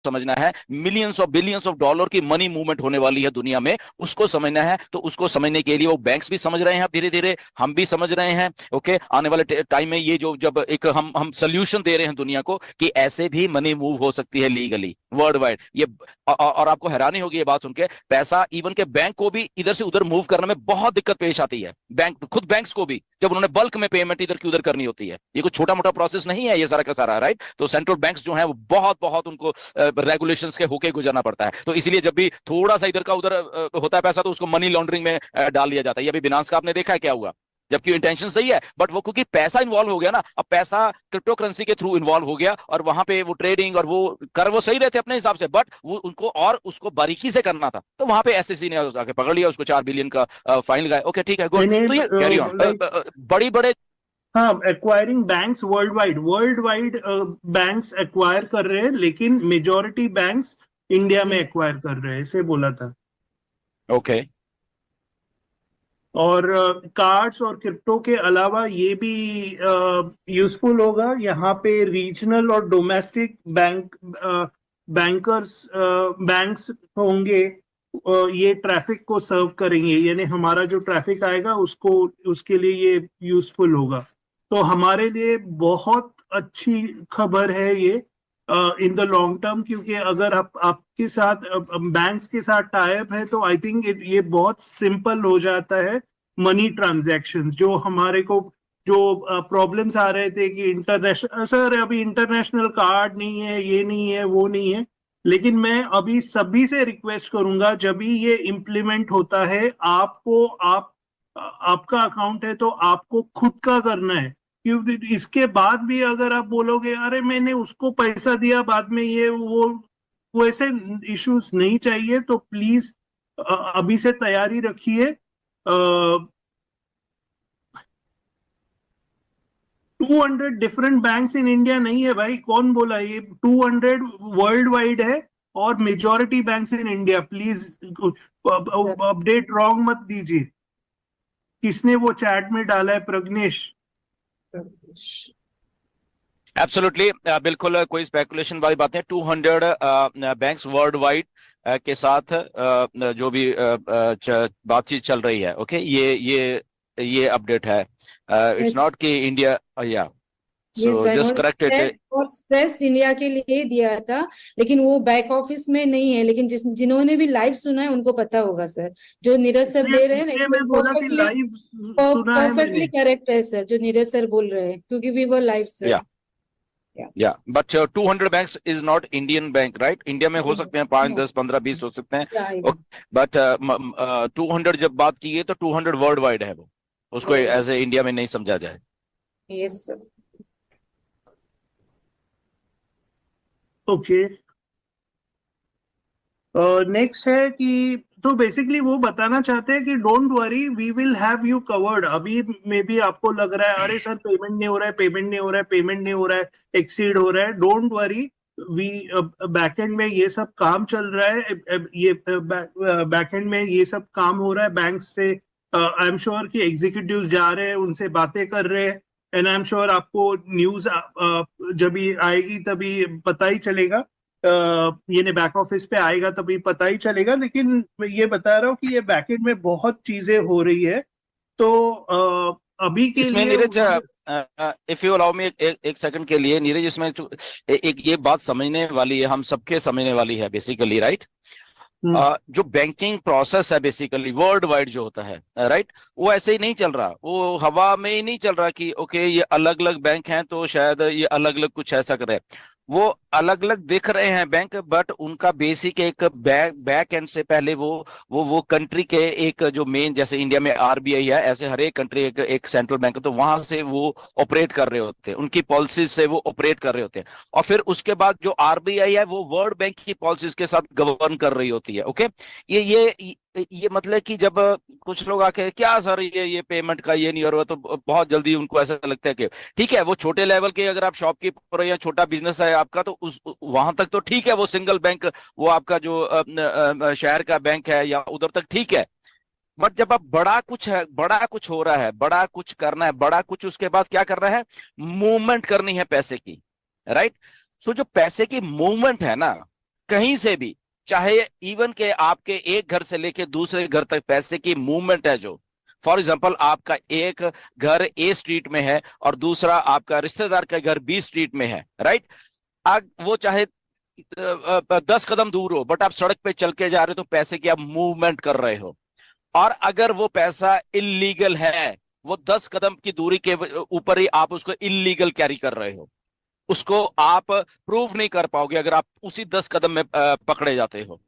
समझना है, millions of billions of dollar की मनी मूवमेंट होने वाली है दुनिया में, उसको समझना है। तो उसको समझने के लिए वो बैंक्स भी समझ रहे हैं, अब धीरे धीरे हम भी समझ रहे हैं। ओके, आने वाले टाइम में ये जो जब एक हम सोल्यूशन दे रहे हैं दुनिया को कि ऐसे भी मनी मूव हो सकती है लीगली वर्ल्ड वाइड। ये और आपको हैरानी होगी ये बात सुन के, पैसा इवन के बैंक को भी इधर से उधर मूव करने में बहुत दिक्कत पेश आती है, बैंक खुद बैंक्स को भी, जब उन्होंने बल्क में पेमेंट इधर की उधर करनी होती है। ये कोई छोटा मोटा प्रोसेस नहीं है ये सारा का सारा, राइट। तो सेंट्रल बैंक्स जो है वो बहुत बहुत उनको रेगुलेशंस के होके गुजरना पड़ता है। तो इसलिए जब भी थोड़ा सा इधर का उधर होता है पैसा, तो उसको मनी लॉन्ड्रिंग में डाल दिया जाता है। ये अभी बिनांस का आपने देखा है क्या हुआ, जबकि इंटेंशन सही है, बट वो क्योंकि पैसा इन्वॉल्व हो गया ना, अब पैसा क्रिप्टो करेंसी के थ्रू इन्वॉल्व हो गया, और वहां पे वो ट्रेडिंग और वो कर वो सही रहते अपने हिसाब से, बट वो उनको और उसको बारीकी से करना था। तो वहां पे एसएससी ने आके पकड़ लिया उसको, 4 बिलियन का फाइन लगाया। ओके ठीक है, गुड। इन्हें तो ये कैरी ऑन, लाइक, बड़ी बड़े। हाँ, acquiring banks world wide banks acquire कर रहे हैं, लेकिन मेजॉरिटी बैंक्स इंडिया में एक्वायर कर रहे हैं, ऐसे बोला था। ओके, और कार्ड्स और क्रिप्टो के अलावा ये भी यूजफुल होगा। यहाँ पे रीजनल और डोमेस्टिक बैंक्स होंगे। ये ट्रैफिक को सर्व करेंगे, यानी हमारा जो ट्रैफिक आएगा उसको, उसके लिए ये यूजफुल होगा। तो हमारे लिए बहुत अच्छी खबर है ये इन द लॉन्ग टर्म, क्योंकि अगर आप आपके साथ बैंक्स के साथ टाई अप है, तो आई थिंक ये बहुत सिंपल हो जाता है मनी ट्रांजैक्शंस। जो हमारे को जो प्रॉब्लम्स आ रहे थे कि इंटरनेशनल, सर अभी इंटरनेशनल कार्ड नहीं है, ये नहीं है, वो नहीं है, लेकिन मैं अभी सभी से रिक्वेस्ट करूंगा, जब भी ये इम्प्लीमेंट होता है, आपको आपका अकाउंट है तो आपको खुद का करना है। क्योंकि इसके बाद भी अगर आप बोलोगे अरे मैंने उसको पैसा दिया बाद में ये वो ऐसे इश्यूज नहीं चाहिए। तो प्लीज अभी से तैयारी रखिए। 200 डिफरेंट बैंक्स इन इंडिया नहीं है भाई, कौन बोला ये? 200 वर्ल्ड वाइड है, और majority banks in India. Please update wrong मत दीजिए। किसने वो चैट में डाला है? प्रग्नेश। एब्सोल्युटली, बिल्कुल कोई स्पेकुलेशन वाली बात है। 200 बैंक्स वर्ल्ड वाइड के साथ जो भी बातचीत चल रही है। ओके, ये अपडेट है। इट्स यस, नॉट कि इंडिया, या yes so sir. Just correct it. और स्ट्रेस इंडिया के लिए दिया था, लेकिन वो बैक ऑफिस में नहीं है। लेकिन जिन्होंने भी लाइव सुना है उनको पता होगा सर। जो नीरज सर इसलिए दे रहे हैं ना, इसलिए एकदम मैं बोला कि परफेक्टली, लाइव सुना है परफेक्टली मैंने। करेक्ट है सर जो नीरज सर बोल रहे हैं, क्योंकि वी वर लाइव सर। या but 200 banks is not Indian bank, right. India में हो सकते हैं 5, 10, 15, 20 हो सकते हैं, बट 200 जब बात की है तो 200 वर्ल्ड वाइड है वो, उसको ऐसे इंडिया में नहीं समझा जाए। Yes sir. ओके, नेक्स्ट है कि, तो बेसिकली वो बताना चाहते हैं कि don't worry, we will have you covered. अभी मे बी आपको लग रहा है अरे सर पेमेंट नहीं हो रहा है, पेमेंट नहीं हो रहा है, पेमेंट नहीं हो रहा है, एक्सीड हो रहा है। डोंट वरी, वी बैकएंड में ये सब काम चल रहा है। ये बैकएंड में ये सब काम हो रहा है बैंक से। आई एम श्योर कि एग्जीक्यूटिव जा रहे हैं, उनसे बातें कर रहे हैं, एंड आई एम श्योर आपको न्यूज जब भी आएगी तभी पता ही चलेगा। ये बैक ऑफिस पे आएगा तभी पता ही चलेगा। लेकिन मैं ये बता रहा हूँ कि ये बैकएंड में बहुत चीजें हो रही है। तो अभी के इसमें लिए Neeraj, if you allow me एक सेकंड के लिए नीरज, इसमें एक ये बात समझने वाली है, हम सबके समझने वाली है बेसिकली, राइट। जो बैंकिंग प्रोसेस है बेसिकली वर्ल्ड वाइड जो होता है, राइट, वो ऐसे ही नहीं चल रहा, वो हवा में ही नहीं चल रहा कि ओके ये अलग अलग बैंक हैं तो शायद ये अलग अलग कुछ ऐसा करे। वो अलग अलग दिख रहे हैं बैंक, बट उनका बेसिक एक बैक एंड से पहले वो कंट्री के एक जो मेन, जैसे इंडिया में आरबीआई है, ऐसे हर एक कंट्री एक सेंट्रल बैंक है, तो वहां से वो ऑपरेट कर रहे होते हैं, उनकी पॉलिसीज से वो ऑपरेट कर रहे होते हैं। और फिर उसके बाद जो आरबीआई है वो वर्ल्ड बैंक की पॉलिसीज के साथ गवर्न कर रही होती है। ओके, ये मतलब कि जब कुछ लोग आके क्या सर ये पेमेंट का ये नहीं हो रहा, तो बहुत जल्दी उनको ऐसा लगता है कि ठीक है, वो छोटे लेवल के अगर आप शॉपकीपर या छोटा बिजनेस है आपका, तो उस वहां तक तो ठीक है, वो सिंगल बैंक, वो आपका जो शहर का बैंक है या उधर तक ठीक है। बट जब आप बड़ा कुछ है, बड़ा कुछ हो रहा है, बड़ा कुछ करना है, बड़ा कुछ उसके बाद क्या करना है, मूवमेंट करनी है पैसे की, राइट। सो जो पैसे की मूवमेंट है ना, कहीं से भी, चाहे इवन के आपके एक घर से लेके दूसरे घर तक पैसे की मूवमेंट है जो, फॉर एग्जाम्पल आपका एक घर ए स्ट्रीट में है और दूसरा आपका रिश्तेदार का घर बी स्ट्रीट में है, राइट। वो चाहे 10 कदम दूर हो, बट आप सड़क पे चल के जा रहे हो तो पैसे की आप मूवमेंट कर रहे हो। और अगर वो पैसा इलीगल है, वो 10 कदम की दूरी के ऊपर ही आप उसको इलीगल कैरी कर रहे हो, उसको आप प्रूव नहीं कर पाओगे अगर आप उसी 10 कदम में पकड़े जाते हो।